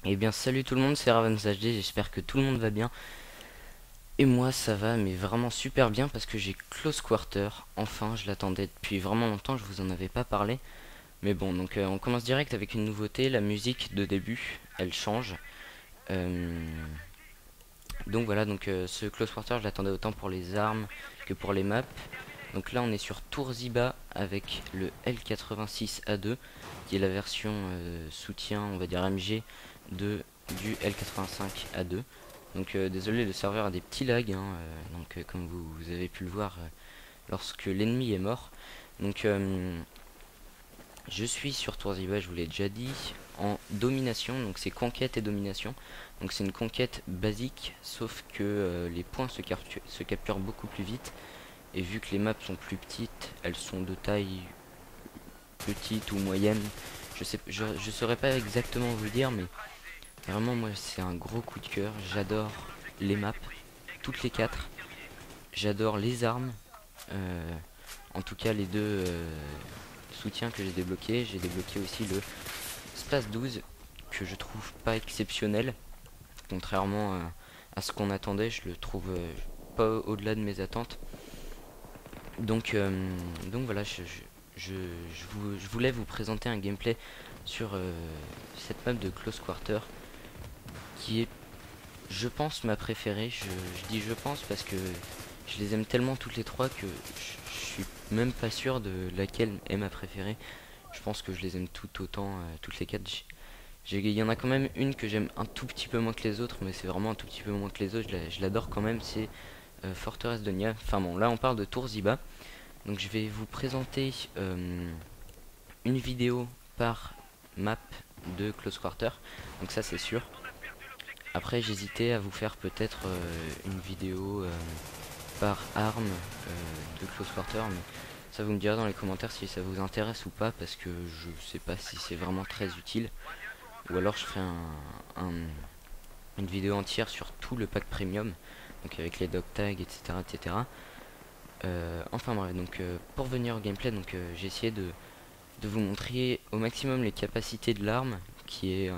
Eh bien salut tout le monde, c'est RavenSHD, j'espère que tout le monde va bien. Et moi ça va, mais vraiment super bien parce que j'ai Close Quarter. Enfin, je l'attendais depuis vraiment longtemps, je vous en avais pas parlé. Mais bon, donc on commence direct avec une nouveauté, la musique de début, elle change. Euh, donc voilà, donc ce Close Quarter je l'attendais autant pour les armes que pour les maps. Donc là on est sur Tourziba avec le L86A2 qui est la version soutien, on va dire MG de du L85A2. Donc désolé, le serveur a des petits lags, hein, donc comme vous avez pu le voir lorsque l'ennemi est mort. Donc je suis sur Tourziba, je vous l'ai déjà dit, en domination, donc c'est conquête et domination. Donc c'est une conquête basique, sauf que les points se capturent beaucoup plus vite. Et vu que les maps sont plus petites, elles sont de taille petite ou moyenne. Je saurais pas exactement vous dire, mais vraiment moi c'est un gros coup de cœur. J'adore les maps, toutes les quatre. J'adore les armes. euh, en tout cas les deux soutiens que j'ai débloqués. J'ai débloqué aussi le Space 12 que je trouve pas exceptionnel. Contrairement à ce qu'on attendait, je le trouve pas au-delà de mes attentes. Donc, donc voilà, je voulais vous présenter un gameplay sur cette map de Close Quarter qui est, je pense, ma préférée. Je dis je pense parce que je les aime tellement toutes les trois que je suis même pas sûr de laquelle est ma préférée. Je pense que je les aime toutes autant, toutes les quatre. Il y en a quand même une que j'aime un tout petit peu moins que les autres, mais c'est vraiment un tout petit peu moins que les autres. Je l'adore quand même, c'est Forteresse de Nia. Enfin bon, là on parle de Tourziba. Donc je vais vous présenter une vidéo par map de Close Quarter. Donc ça c'est sûr. Après j'hésitais à vous faire peut-être une vidéo par arme de Close Quarter. Mais ça vous me direz dans les commentaires si ça vous intéresse ou pas. Parce que je sais pas si c'est vraiment très utile. Ou alors je ferai une vidéo entière sur tout le pack premium. Donc avec les dog tags etc etc. Enfin bref, donc pour venir au gameplay, donc j'ai essayé de vous montrer au maximum les capacités de l'arme, qui est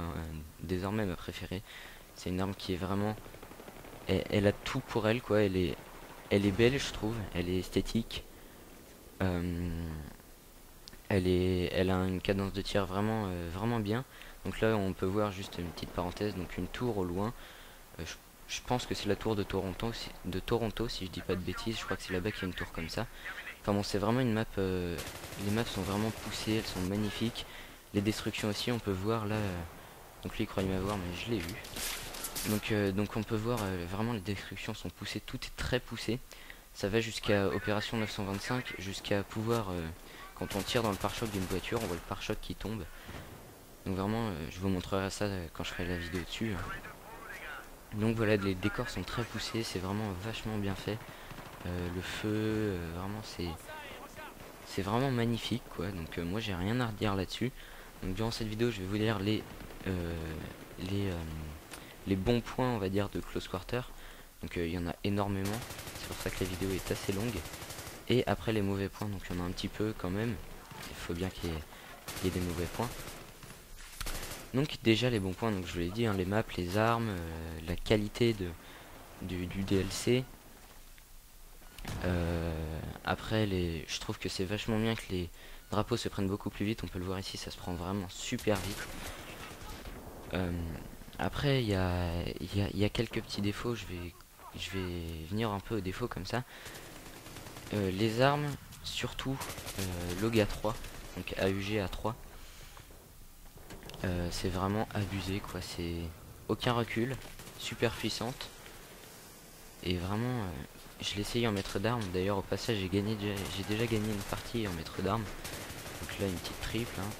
désormais ma préférée. C'est une arme qui est vraiment, elle a tout pour elle quoi. Elle est belle je trouve, elle est esthétique. Euh, elle a une cadence de tir vraiment, vraiment bien. Donc là on peut voir juste une petite parenthèse, donc une tour au loin. Je pense que c'est la tour de Toronto si je dis pas de bêtises. Je crois que c'est là-bas qu'il y a une tour comme ça. Enfin bon, c'est vraiment une map. Les maps sont vraiment poussées, elles sont magnifiques. Les destructions aussi, on peut voir là. Donc lui il croyait m'avoir, mais je l'ai vu. Donc on peut voir vraiment les destructions sont poussées, tout est très poussé. Ça va jusqu'à opération 925, jusqu'à pouvoir quand on tire dans le pare-choc d'une voiture, on voit le pare-choc qui tombe. Donc vraiment, je vous montrerai ça quand je ferai la vidéo dessus. Donc voilà, les décors sont très poussés, c'est vraiment vachement bien fait. Le feu, vraiment c'est vraiment magnifique quoi. Donc moi j'ai rien à redire là-dessus. Donc durant cette vidéo je vais vous dire euh, les, euh, les bons points on va dire de Close Quarter. Donc il y en a énormément, c'est pour ça que la vidéo est assez longue. Et après les mauvais points, donc il y en a un petit peu quand même. Il faut bien qu'il y ait des mauvais points. Donc déjà les bons points, donc je vous l'ai dit, hein, les maps, les armes, la qualité du DLC. Après je trouve que c'est vachement bien que les drapeaux se prennent beaucoup plus vite. On peut le voir ici, ça se prend vraiment super vite. Après il y a quelques petits défauts. Je vais venir un peu aux défauts comme ça. Les armes, surtout l'OGA 3, donc AUG A3, c'est vraiment abusé quoi. C'est aucun recul, super puissante. Et vraiment je l'ai essayé en maître d'armes. D'ailleurs au passage j'ai déjà gagné une partie en maître d'armes. Donc là une petite triple hein.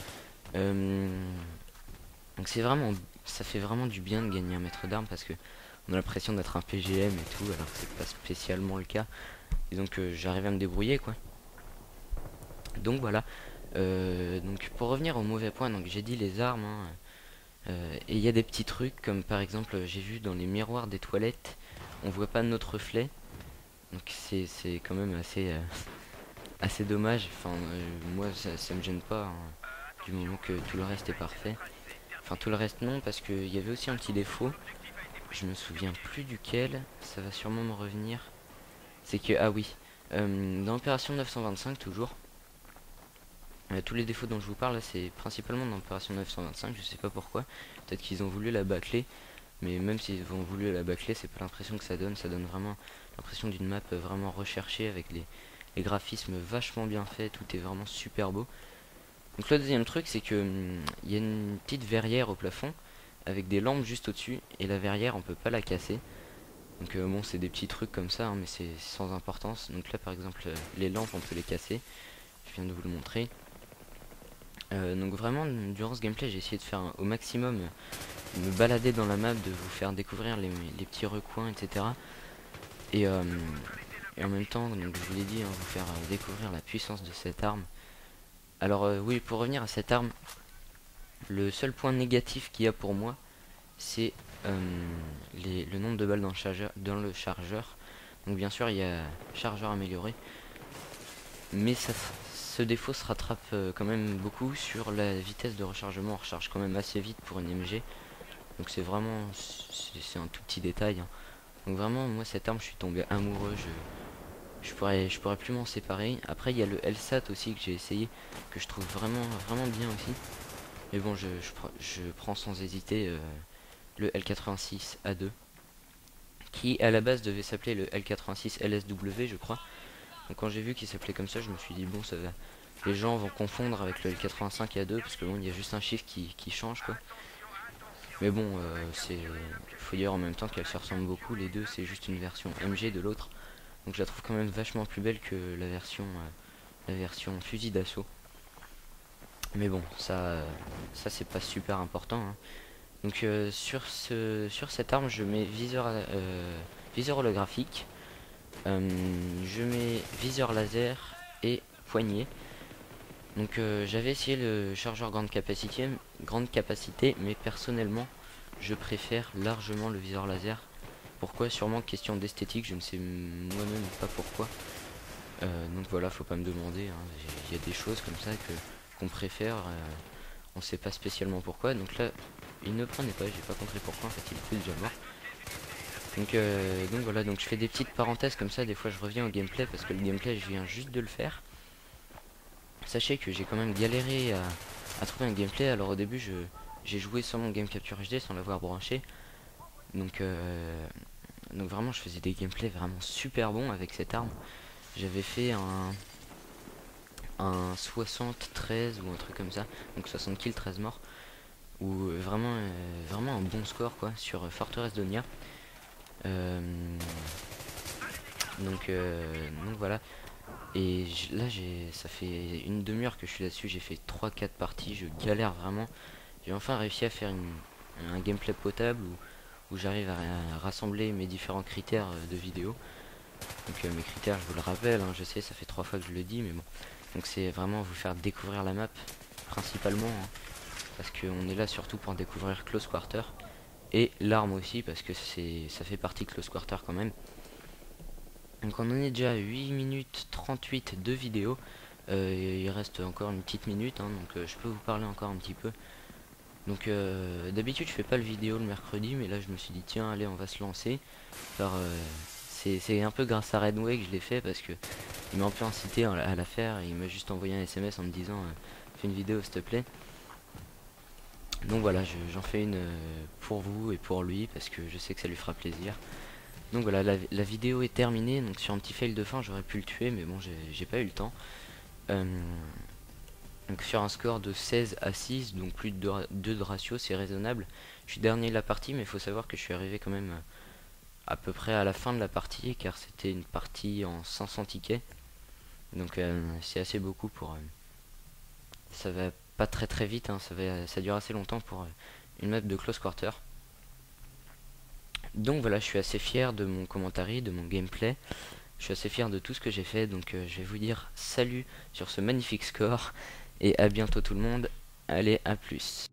Donc c'est vraiment, ça fait vraiment du bien de gagner un maître d'armes parce que on a l'impression d'être un PGM et tout, alors que c'est pas spécialement le cas. Et donc j'arrive à me débrouiller quoi. Donc voilà. Donc pour revenir au mauvais point, donc j'ai dit les armes hein, et il y a des petits trucs comme par exemple j'ai vu dans les miroirs des toilettes on voit pas notre reflet. Donc c'est quand même assez assez dommage. Enfin moi ça me gêne pas, hein, du moment que tout le reste est parfait. Enfin tout le reste non, parce qu'il y avait aussi un petit défaut. Je me souviens plus duquel. Ça va sûrement me revenir. C'est que ah oui, dans Opération 925 toujours. Tous les défauts dont je vous parle là, c'est principalement dans Opération 925. Je sais pas pourquoi. Peut-être qu'ils ont voulu la bâcler. Mais même s'ils ont voulu la bâcler, c'est pas l'impression que ça donne. Ça donne vraiment l'impression d'une map vraiment recherchée, avec les graphismes vachement bien faits. Tout est vraiment super beau. Donc le deuxième truc, c'est que il y a une petite verrière au plafond avec des lampes juste au-dessus, et la verrière on peut pas la casser. Donc bon, c'est des petits trucs comme ça, hein, mais c'est sans importance. Donc là par exemple les lampes on peut les casser. Je viens de vous le montrer. Donc vraiment durant ce gameplay j'ai essayé de faire au maximum, me balader dans la map, de vous faire découvrir les petits recoins, etc. Et en même temps, donc je vous l'ai dit, hein, vous faire découvrir la puissance de cette arme. Alors oui, pour revenir à cette arme, le seul point négatif qu'il y a pour moi, c'est le nombre de balles dans le chargeur. Donc bien sûr il y a chargeur amélioré, mais ce défaut se rattrape quand même beaucoup sur la vitesse de rechargement. On recharge quand même assez vite pour une MG. Donc c'est vraiment, c'est un tout petit détail, hein. Donc vraiment moi cette arme je suis tombé amoureux. Je pourrais plus m'en séparer. Après il y a le LSAT aussi que j'ai essayé, que je trouve vraiment bien aussi. Mais bon je prends sans hésiter le L86A2, qui à la base devait s'appeler le L86 LSW je crois. Donc quand j'ai vu qu'il s'appelait comme ça, je me suis dit bon, ça va, les gens vont confondre avec le L85A2, parce que bon il y a juste un chiffre qui change quoi. Mais bon faut dire en même temps qu'elles se ressemblent beaucoup les deux. C'est juste une version MG de l'autre. Donc je la trouve quand même vachement plus belle que la version fusil d'assaut. Mais bon ça c'est pas super important, hein. Donc sur cette arme je mets viseur holographique, je mets viseur laser et poignée. Donc j'avais essayé le chargeur grande capacité, mais personnellement je préfère largement le viseur laser. Pourquoi? Sûrement question d'esthétique, je ne sais moi-même pas pourquoi. Donc voilà, faut pas me demander, hein. Il y a des choses comme ça qu'on préfère, on sait pas spécialement pourquoi. Donc là il ne prenait pas, j'ai pas compris pourquoi, en fait il était déjà mort. Donc voilà, donc je fais des petites parenthèses comme ça, des fois je reviens au gameplay parce que le gameplay je viens juste de le faire. Sachez que j'ai quand même galéré à trouver un gameplay. Alors au début j'ai joué sans mon game capture HD, sans l'avoir branché. Donc vraiment je faisais des gameplays vraiment super bons avec cette arme. J'avais fait un 73 ou un truc comme ça, donc 60 kills 13 morts, ou vraiment un bon score quoi sur Forteresse Donia. Donc voilà. Et là ça fait une demi-heure que je suis là-dessus, j'ai fait 3-4 parties, je galère vraiment. J'ai enfin réussi à faire un gameplay potable où j'arrive à rassembler mes différents critères de vidéo. Donc mes critères, je vous le rappelle, hein, je sais, ça fait 3 fois que je le dis, mais bon. Donc c'est vraiment vous faire découvrir la map, principalement, hein, parce qu'on est là surtout pour découvrir Close Quarter. Et l'arme aussi, parce que ça fait partie de Close Quarter quand même. Donc on en est déjà à 8 minutes 38 de vidéo. Il reste encore une petite minute, hein, donc je peux vous parler encore un petit peu. Donc d'habitude je fais pas le vidéo le mercredi, mais là je me suis dit tiens allez on va se lancer. C'est un peu grâce à Redway que je l'ai fait, parce que il m'a un peu incité à la faire. Il m'a juste envoyé un SMS en me disant fais une vidéo s'il te plaît. Donc voilà, j'en fais une pour vous et pour lui, parce que je sais que ça lui fera plaisir. Donc voilà, la vidéo est terminée. Donc sur un petit fail de fin j'aurais pu le tuer, mais bon j'ai pas eu le temps. Donc sur un score de 16-6, donc plus de 2 de ratio, c'est raisonnable. Je suis dernier de la partie, mais il faut savoir que je suis arrivé quand même à peu près à la fin de la partie, car c'était une partie en 500 tickets. Donc c'est assez beaucoup pour... ça va pas très vite, hein, ça dure assez longtemps pour une map de Close Quarter. Donc voilà, je suis assez fier de mon commentaire, de mon gameplay. Je suis assez fier de tout ce que j'ai fait, donc je vais vous dire salut sur ce magnifique score. Et à bientôt tout le monde. Allez, à plus.